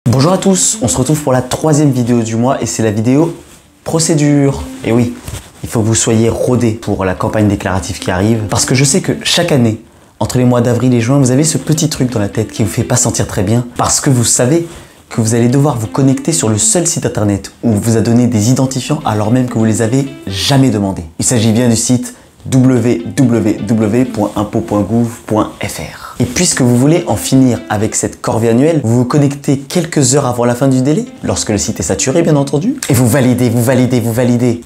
Bonjour à tous, on se retrouve pour la troisième vidéo du mois et c'est la vidéo procédure. Et oui, il faut que vous soyez rodés pour la campagne déclarative qui arrive parce que je sais que chaque année, entre les mois d'avril et juin, vous avez ce petit truc dans la tête qui vous fait pas sentir très bien parce que vous savez que vous allez devoir vous connecter sur le seul site internet où on vous a donné des identifiants alors même que vous les avez jamais demandés. Il s'agit bien du site www.impôts.gouv.fr. Et puisque vous voulez en finir avec cette corvée annuelle, vous vous connectez quelques heures avant la fin du délai, lorsque le site est saturé bien entendu, et vous validez.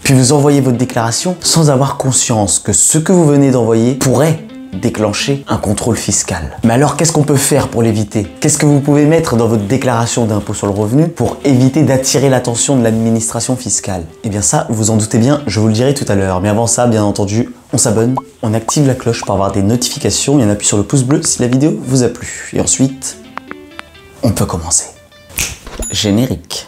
Puis vous envoyez votre déclaration sans avoir conscience que ce que vous venez d'envoyer pourrait déclencher un contrôle fiscal. Mais alors qu'est-ce qu'on peut faire pour l'éviter? Qu'est-ce que vous pouvez mettre dans votre déclaration d'impôt sur le revenu pour éviter d'attirer l'attention de l'administration fiscale? Eh bien ça, vous en doutez bien, je vous le dirai tout à l'heure. Mais avant ça, bien entendu, on s'abonne, on active la cloche pour avoir des notifications et on appuie sur le pouce bleu si la vidéo vous a plu. Et ensuite, on peut commencer. Générique.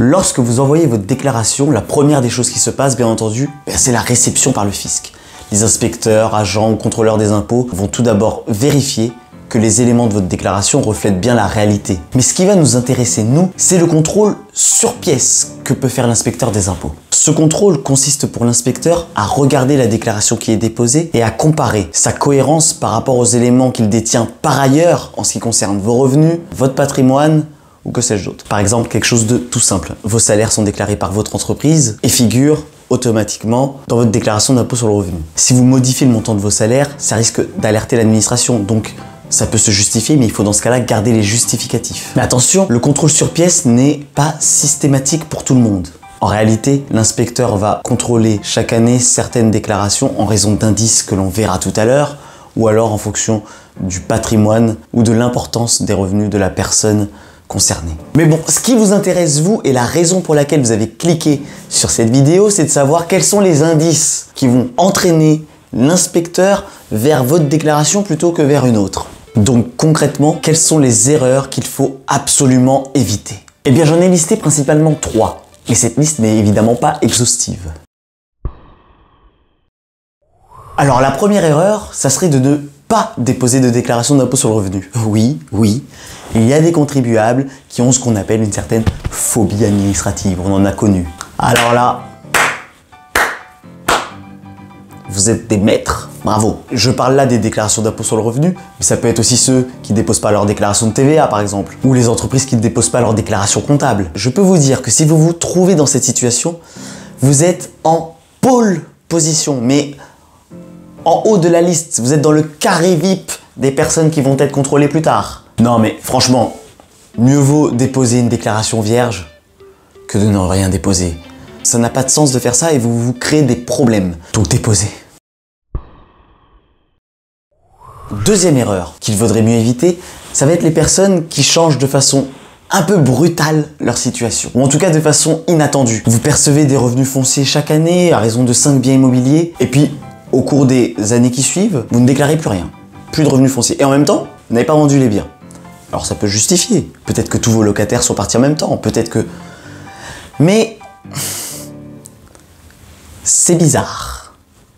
Lorsque vous envoyez votre déclaration, la première des choses qui se passe, bien entendu, c'est la réception par le fisc. Les inspecteurs, agents ou contrôleurs des impôts vont tout d'abord vérifier que les éléments de votre déclaration reflètent bien la réalité. Mais ce qui va nous intéresser, nous, c'est le contrôle sur pièce que peut faire l'inspecteur des impôts. Ce contrôle consiste pour l'inspecteur à regarder la déclaration qui est déposée et à comparer sa cohérence par rapport aux éléments qu'il détient par ailleurs en ce qui concerne vos revenus, votre patrimoine, ou que sais-je d'autre. Par exemple, quelque chose de tout simple. Vos salaires sont déclarés par votre entreprise et figurent automatiquement dans votre déclaration d'impôt sur le revenu. Si vous modifiez le montant de vos salaires, ça risque d'alerter l'administration. Donc, ça peut se justifier, mais il faut dans ce cas-là garder les justificatifs. Mais attention, le contrôle sur pièce n'est pas systématique pour tout le monde. En réalité, l'inspecteur va contrôler chaque année certaines déclarations en raison d'indices que l'on verra tout à l'heure, ou alors en fonction du patrimoine ou de l'importance des revenus de la personne concernés. Mais bon, ce qui vous intéresse vous et la raison pour laquelle vous avez cliqué sur cette vidéo, c'est de savoir quels sont les indices qui vont entraîner l'inspecteur vers votre déclaration plutôt que vers une autre. Donc concrètement, quelles sont les erreurs qu'il faut absolument éviter? Eh bien, j'en ai listé principalement 3. Et cette liste n'est évidemment pas exhaustive. Alors la première erreur, ça serait de ne pas déposer de déclaration d'impôt sur le revenu. Oui, il y a des contribuables qui ont ce qu'on appelle une certaine phobie administrative. On en a connu. Alors là, vous êtes des maîtres. Bravo. Je parle là des déclarations d'impôt sur le revenu, mais ça peut être aussi ceux qui ne déposent pas leur déclaration de TVA par exemple, ou les entreprises qui ne déposent pas leur déclaration comptable. Je peux vous dire que si vous vous trouvez dans cette situation, vous êtes en pôle position, mais en haut de la liste. Vous êtes dans le carré VIP des personnes qui vont être contrôlées plus tard. Non mais franchement, mieux vaut déposer une déclaration vierge que de ne rien déposer. Ça n'a pas de sens de faire ça et vous vous créez des problèmes. Donc déposez. Deuxième erreur qu'il vaudrait mieux éviter, ça va être les personnes qui changent de façon un peu brutale leur situation. Ou en tout cas de façon inattendue. Vous percevez des revenus fonciers chaque année à raison de 5 biens immobiliers et puis au cours des années qui suivent, vous ne déclarez plus rien. Plus de revenus fonciers. Et en même temps, vous n'avez pas vendu les biens. Alors ça peut justifier. Peut-être que tous vos locataires sont partis en même temps. Peut-être que... Mais... c'est bizarre.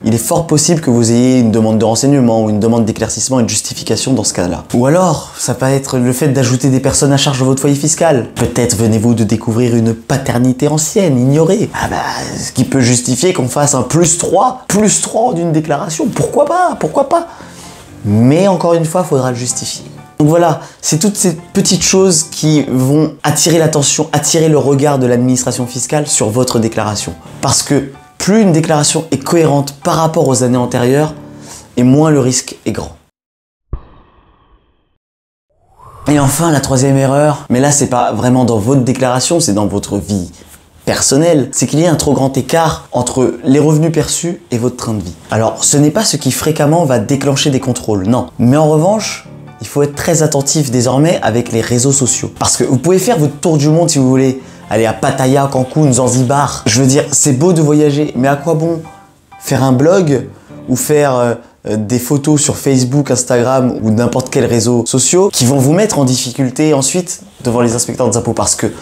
Il est fort possible que vous ayez une demande de renseignement ou une demande d'éclaircissement et de justification dans ce cas-là. Ou alors, ça peut être le fait d'ajouter des personnes à charge de votre foyer fiscal. Peut-être venez-vous de découvrir une paternité ancienne, ignorée. Ah bah, ce qui peut justifier qu'on fasse un +3 d'une déclaration. Pourquoi pas? Mais encore une fois, il faudra le justifier. Donc voilà, c'est toutes ces petites choses qui vont attirer l'attention, attirer le regard de l'administration fiscale sur votre déclaration. Parce que plus une déclaration est cohérente par rapport aux années antérieures, et moins le risque est grand. Et enfin, la troisième erreur, mais là c'est pas vraiment dans votre déclaration, c'est dans votre vie personnelle, c'est qu'il y a un trop grand écart entre les revenus perçus et votre train de vie. Alors, ce n'est pas ce qui fréquemment va déclencher des contrôles, non. Mais en revanche, il faut être très attentif désormais avec les réseaux sociaux. Parce que vous pouvez faire votre tour du monde si vous voulez aller à Pattaya, Cancun, Zanzibar. Je veux dire, c'est beau de voyager, mais à quoi bon faire un blog ou faire des photos sur Facebook, Instagram ou n'importe quel réseau social qui vont vous mettre en difficulté ensuite devant les inspecteurs des impôts? Parce que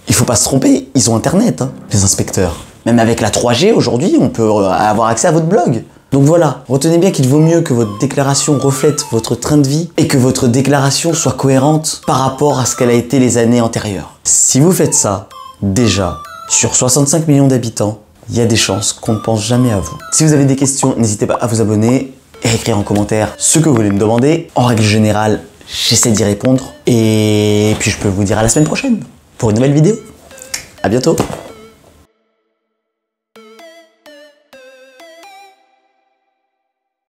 il faut pas se tromper, ils ont internet, hein, les inspecteurs. Même avec la 3G aujourd'hui, on peut avoir accès à votre blog. Donc voilà, retenez bien qu'il vaut mieux que votre déclaration reflète votre train de vie et que votre déclaration soit cohérente par rapport à ce qu'elle a été les années antérieures. Si vous faites ça, déjà, sur 65 millions d'habitants, il y a des chances qu'on ne pense jamais à vous. Si vous avez des questions, n'hésitez pas à vous abonner et à écrire en commentaire ce que vous voulez me demander. En règle générale, j'essaie d'y répondre. Et puis je peux vous dire à la semaine prochaine pour une nouvelle vidéo. À bientôt.